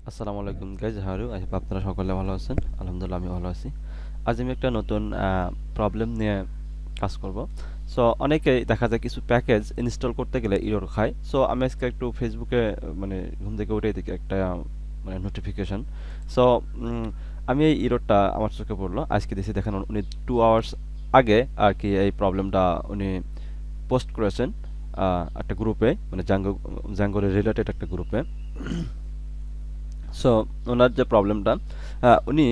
আসসালামু আলাইকুম guys, Haru I hope আপনারা সকলে ভালো আছেন। আলহামদুলিল্লাহ আমি ভালো আছি। আজ আমি একটা নতুন প্রবলেম নিয়ে কাজ করব। সো অনেকেই দেখা যায় কিছু প্যাকেজ ইনস্টল করতে গেলে এরর খায়। সো আমি আজকে একটু ফেসবুকে মানে ঘুম থেকে উঠেই দেখি একটা মানে নোটিফিকেশন। সো আমি এই এররটা আমার চোখে পড়লো আজকে দেখি। দেখেন উনি 2 আওয়ার্স আগে আর কি এই প্রবলেমটা উনি পোস্ট করেছেন একটা গ্রুপে, মানে জাঙ্গো রিলেটেড একটা গ্রুপে। সো ওনার যে প্রবলেমটা, উনি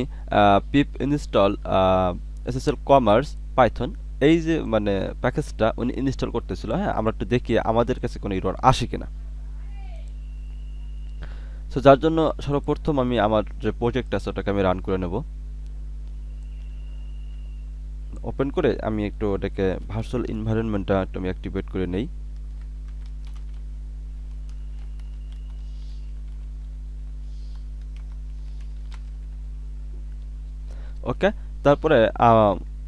পিপ ইনস্টল এসএসএল কমার্স পাইথন, এই যে মানে প্যাকেজটা উনি ইনস্টল করতেছিল। হ্যাঁ, আমরা একটু দেখি আমাদের কাছে কোনো এরর আসে কিনা। সো যার জন্য সর্বপ্রথম আমি আমার যে প্রজেক্ট আছে ওটাকে আমি রান করে নেব। ওপেন করে আমি একটু ওটাকে ভার্চুয়াল এনভায়রনমেন্টটা একটু আমি অ্যাক্টিভেট করে নেই। ওকে, তারপরে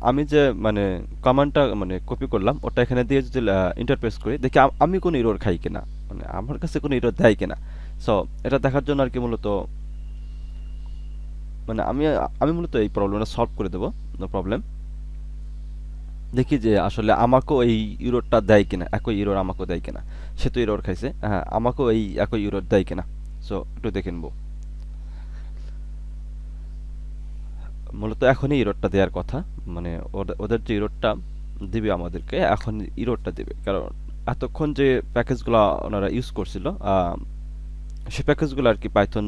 আমি যে মানে কমান্ডটা মানে কপি করলাম ওটা এখানে দিয়ে যদি ইন্টারপ্রেস করি, দেখি আমি কোনো এরর খাই কিনা, মানে আমার কাছে কোনো এরর দেয় কিনা। সো এটা দেখার জন্য আর কি মূলত মানে আমি মূলত এই প্রবলেমটা সলভ করে দেবো। No problem. দেখি যে আসলে আমাকেও এই ইউরোরটা দেয় কিনা, একই ইউরোর আমাকেও দেয় কিনা। সে তো ইউরোর খাইছে, হ্যাঁ আমাকেও এই একই ইউরোর দেয় কিনা। সো একটু দেখে নেবো। মূলত এখনই ইরোডটা দেওয়ার কথা, মানে ওদের যে ইরোডটা দিবে আমাদেরকে, এখন ইরোডটা দিবে। কারণ এতক্ষণ যে প্যাকেজগুলো ওনারা ইউজ করছিল, সে প্যাকেজগুলো আর কি পাইথন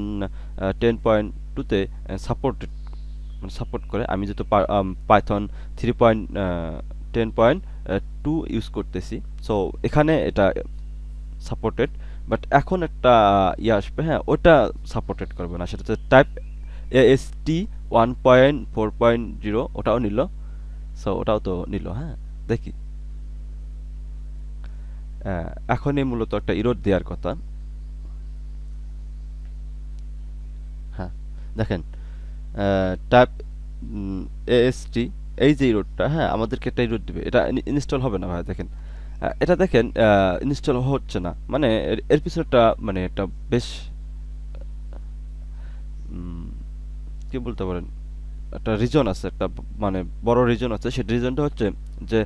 10.2-তে সাপোর্টেড, মানে সাপোর্ট করে। আমি যেহেতু পাইথন 3.10.2 ইউজ করতেছি, সো এখানে এটা সাপোর্টেড। বাট এখন একটা ইয়ে আসবে, হ্যাঁ ওটা সাপোর্টেড করবে না, সেটা হচ্ছে টাইপ এএসটি 1.4.0, ওটাও নিল। সো ওটাও তো নিল। হ্যাঁ, দেখি এখনই মূলত একটা ইরোড দেওয়ার কথা। হ্যাঁ, দেখেন টাইপ এএসটি, এই যে ইরোডটা, হ্যাঁ আমাদেরকে একটা ইরোড দিবে। এটা ইনস্টল হবে না ভাই। দেখেন এটা দেখেন ইনস্টল হচ্ছে না, মানে এর পিছনেটা মানে একটা বেশ উম, কি বলতে পারেন, একটা রিজন আছে, একটা মানে বড় রিজন আছে। সেই রিজনটা হচ্ছে যে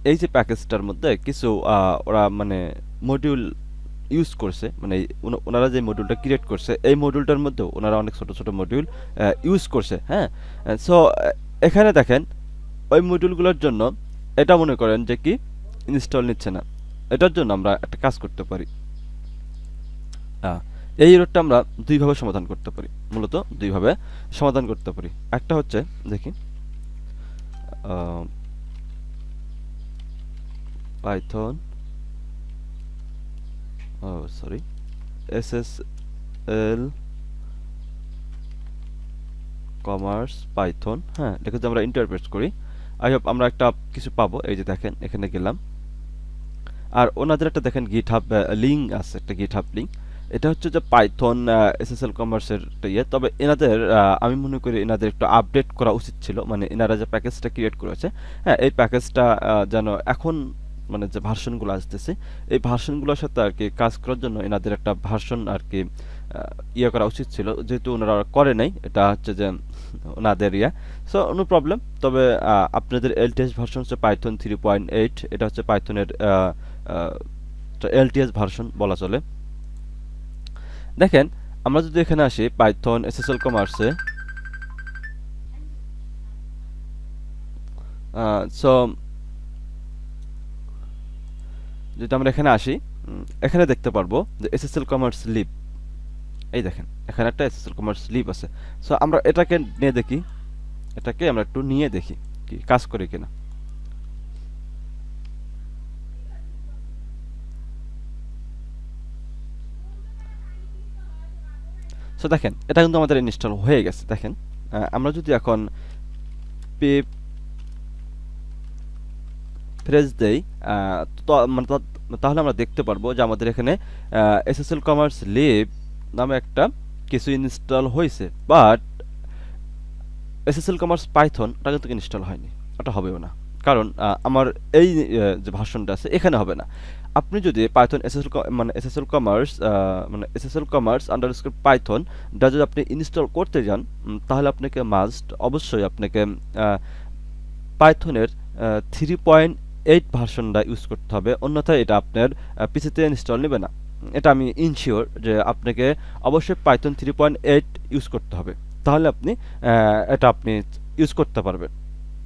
এই যে প্যাকেজটার মধ্যে কিছু ওরা মানে মডিউল ইউজ করছে, মানে ওনারা যে মডিউলটা ক্রিয়েট করছে এই মডিউলটার মধ্যে ওনারা অনেক ছোট ছোট মডিউল ইউজ করছে। হ্যাঁ, সো এখানে দেখেন ওই মডিউলগুলোর জন্য এটা মনে করেন যে কি ইনস্টল নিচ্ছে না। এটার জন্য আমরা একটা কাজ করতে পারি। আহ, এই এররটা আমরা দুইভাবে সমাধান করতে পারি, মূলত দুইভাবে সমাধান করতে পারি। একটা হচ্ছে দেখি Python, sorry SSL commerce Python. হ্যাঁ, দেখে যদি আমরা ইন্টারপ্রেট করি, আই হোপ আমরা একটা কিছু পাবো। এই যে দেখেন এখানে গেলাম, আর ওনাদের একটা দেখেন গিটহাব লিঙ্ক আছে, একটা গিটহাব লিঙ্ক। এটা হচ্ছে যে পাইথন এসএসএল কমার্সের ইয়ে। তবে এনাদের আমি মনে করি এনাদের একটু আপডেট করা উচিত ছিল, মানে এনারা যে প্যাকেজটা ক্রিয়েট করেছে, হ্যাঁ এই প্যাকেজটা যেন এখন মানে যে ভার্সনগুলো আসতেছে এই ভার্সনগুলোর সাথে আর কি কাজ করার জন্য এনাদের একটা ভার্সন আর কি ইয়ে করা উচিত ছিল। যেহেতু ওনারা করে নাই, এটা হচ্ছে যে ওনাদের ইয়ে। So no problem. তবে আপনাদের এলটিএস ভার্সন হচ্ছে পাইথন 3.8, এটা হচ্ছে পাইথনের এলটিএস ভার্সন বলা চলে। দেখেন আমরা যদি এখানে আসি পাইথন এসএসএল কমার্সে, সো যদি আমরা এখানে আসি, এখানে দেখতে পারবো যে এসএসএল কমার্স লিব। এই দেখেন এখানে একটা এসএসএল কমার্স লিব আছে। সো আমরা এটাকে নিয়ে দেখি, এটাকে আমরা একটু নিয়ে দেখি কি কাজ করে কিনা। সো দেখেন এটা কিন্তু আমাদের ইনস্টল হয়ে গেছে। দেখেন আমরা যদি এখন পিপ ফ্রেজ দেই, তো মানে তাহলে আমরা দেখতে পারবো যে আমাদের এখানে এসএসএল কমার্স লিব নামে একটা কিছু ইনস্টল হয়েছে। বাট এসএসএল কমার্স পাইথন ওটা কিন্তু ইনস্টল হয়নি, ওটা হবেও না। কারণ আমার এই যে ভার্সনটা আছে এখানে হবে না। আপনি যদি Python SSL commerce underscore Python টা যদি আপনি ইনস্টল করতে যান, তাহলে আপনাকে মাস্ট অবশ্যই আপনাকে পাইথনের 3.8 ভার্সনটা ইউজ করতে হবে, অন্যথায় এটা আপনার পিসিতে ইনস্টল নেবে না। এটা আমি ইনশিওর যে আপনাকে অবশ্যই পাইথন 3.8 ইউজ করতে হবে, তাহলে আপনি এটা আপনি ইউজ করতে পারবেন।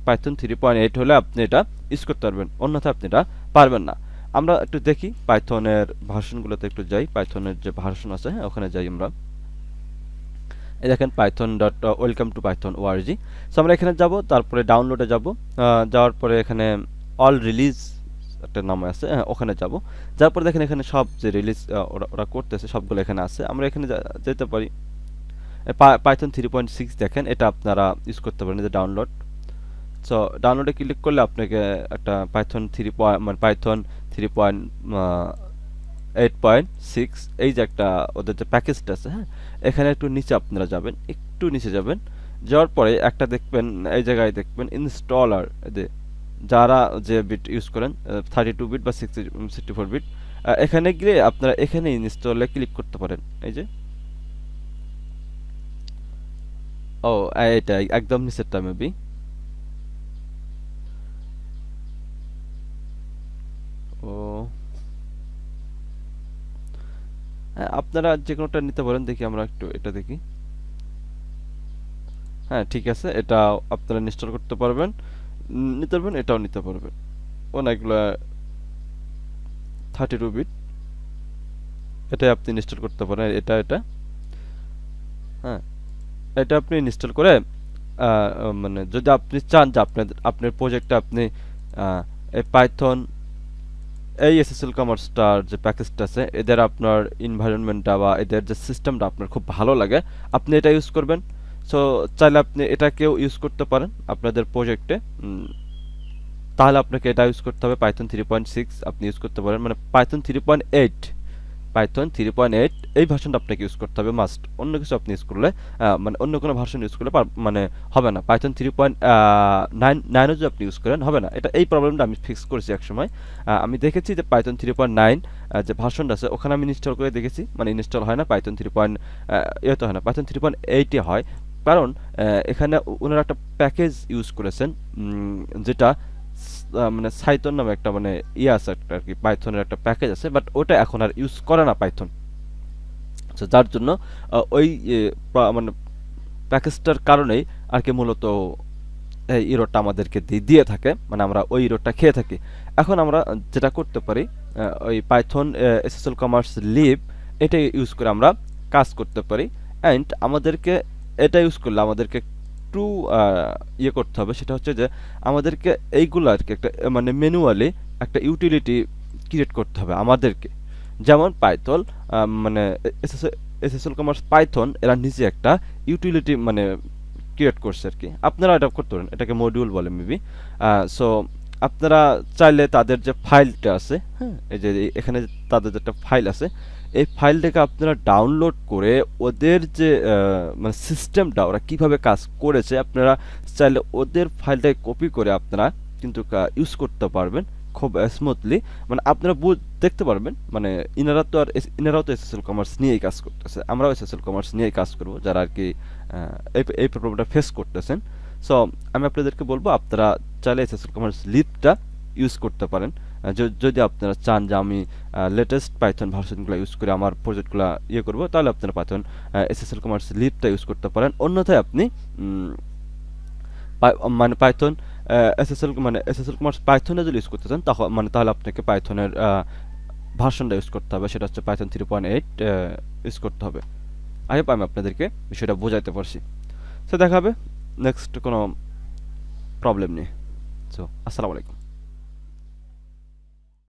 পাইথন 3.8 হলে আপনি এটা ইউজ করতে পারবেন, অন্যথায় আপনি এটা পারবেন না। আমরা একটু দেখি পাইথনের ভার্সনগুলোতে একটু যাই, পাইথনের যে ভার্সন আছে হ্যাঁ ওখানে যাই আমরা। এই দেখেন Python dot welcome to Python ORG. So আমরা এখানে যাব, তারপরে ডাউনলোডে যাব, যাওয়ার পরে এখানে অল রিলিজ একটা নাম আছে, হ্যাঁ ওখানে যাব। যাওয়ার পরে দেখেন এখানে সব যে রিলিজ ওরা করতেছে সবগুলো এখানে আছে, আমরা এখানে যেতে পারি। পাইথন 3.6 দেখেন, এটা আপনারা ইউজ করতে পারেন, যে ডাউনলোড। সো ডাউনলোডে ক্লিক করলে আপনাকে একটা পাইথন 3.8.6 এই যে একটা ওদের যে প্যাকেজটা আছে, হ্যাঁ এখানে একটু নিচে আপনারা যাবেন, একটু নিচে যাবেন। যাওয়ার পরে একটা দেখবেন, এই জায়গায় দেখবেন ইনস্টলার, যারা যে বিট ইউজ করেন 32 বিট বা 64 বিট, এখানে গিয়ে আপনারা এখানে ইনস্টলে ক্লিক করতে পারেন। এই যে ও এটা একদম নিচেরটা মেবি। ও হ্যাঁ আপনারা যে কোনোটা নিতে পারেন, দেখি আমরা একটু এটা দেখি। হ্যাঁ ঠিক আছে, এটা আপনারা ইনস্টল করতে পারবেন, নিতে পারবেন, এটাও নিতে পারবেন। অনেকগুলো 32 বিট, এটাই আপনি ইনস্টল করতে পারেন, এটা হ্যাঁ এটা আপনি ইনস্টল করে মানে যদি আপনি চান যে আপনার প্রজেক্টে আপনি এই পাইথন এই এসএসএল কমার্সটার যে প্যাকেজটা আছে, এদের আপনার এনভায়রনমেন্টটা বা এদের যে সিস্টেমটা আপনার খুব ভালো লাগে, আপনি এটা ইউজ করবেন। সো চাইলে আপনি এটাকেও ইউজ করতে পারেন আপনাদের প্রজেক্টে। তাহলে আপনাকে এটা ইউজ করতে হবে, পাইথন 3.6 আপনি ইউজ করতে পারেন, মানে পাইথন 3.8 এই ভার্সনটা আপনাকে ইউজ করতে হবে মাস্ট। অন্য কিছু আপনি ইউজ করলে মানে অন্য কোনো ভার্সন ইউজ করলে মানে হবে না। পাইথন 3.9 যদি আপনি ইউজ করেন হবে না। এটা এই প্রবলেমটা আমি ফিক্স করেছি এক সময়। আমি দেখেছি যে পাইথন 3.9 যে ভার্সনটা আছে ওখানে আমি ইনস্টল করে দেখেছি, মানে ইনস্টল হয় না, পাইথন 3.8 হয় না, পাইথন 3.8 হয়। কারণ এখানে ওনারা একটা প্যাকেজ ইউজ করেছেন, যেটা মানে সাইথন নামে একটা মানে ইয়ে আছে একটা আর কি, পাইথনের একটা প্যাকেজ আছে, বাট ওটা এখন আর ইউজ করে না পাইথন। তো যার জন্য ওই মানে প্যাকেজটার কারণেই আর কি মূলত এই ইরোডটা আমাদেরকে দিয়ে থাকে, মানে আমরা ওই ইরোডটা খেয়ে থাকি। এখন আমরা যেটা করতে পারি, ওই পাইথন এসএসএল কমার্স লিব এটা ইউজ করে আমরা কাজ করতে পারি। অ্যান্ড আমাদেরকে এটা ইউজ করলে আমাদেরকে একটু ইয়ে করতে হবে, সেটা হচ্ছে যে আমাদেরকে এইগুলো আর কি একটা মানে ম্যানুয়ালি একটা ইউটিলিটি ক্রিয়েট করতে হবে আমাদেরকে। যেমন পাইথন মানে এসএসএল কমার্স পাইথন এরা নিজে একটা ইউটিলিটি মানে ক্রিয়েট করছে আর কি, আপনারা এটা করতে পারেন, এটাকে মডিউল বলে মেবি। সো আপনারা চাইলে তাদের যে ফাইলটা আছে, হ্যাঁ এই যে এখানে তাদের যে একটা ফাইল আছে, এই ফাইলটাকে আপনারা ডাউনলোড করে ওদের যে মানে সিস্টেমটা ওরা কিভাবে কাজ করেছে, আপনারা চাইলে ওদের ফাইলটাকে কপি করে আপনারা কিন্তু ইউজ করতে পারবেন খুব স্মুথলি। মানে আপনারা দেখতে পারবেন, মানে ইনারাও তো এসএসএল কমার্স নিয়েই কাজ করতেছে, আমরাও এসএসএল কমার্স নিয়েই কাজ করব, যারা আর কি এই প্রবলেমটা ফেস করতেছেন। সো আমি আপনাদেরকে বলবো আপনারা চাইলে এসএসএল কমার্স লিডটা ইউজ করতে পারেন, যদি আপনারা চান যে আমি লেটেস্ট পাইথন ভার্সনগুলো ইউজ করে আমার প্রজেক্টগুলো ইয়ে করবো, তাহলে আপনারা পাইথন এসএসএল কমার্স লিডটা ইউজ করতে পারেন। অন্যথায় আপনি মানে পাইথন এসএসএল কমার্স পাইথনে যদি ইউজ করতে চান তাহলে আপনাকে পাইথনের ভার্সনটা ইউজ করতে হবে, সেটা হচ্ছে পাইথন 3.8 ইউজ করতে হবে। আই হোপ আমি আপনাদেরকে বিষয়টা বোঝাইতে পারছি। সো দেখা হবে নেক্সট কোনো প্রবলেম নেই। সো আসসালামু আলাইকুম।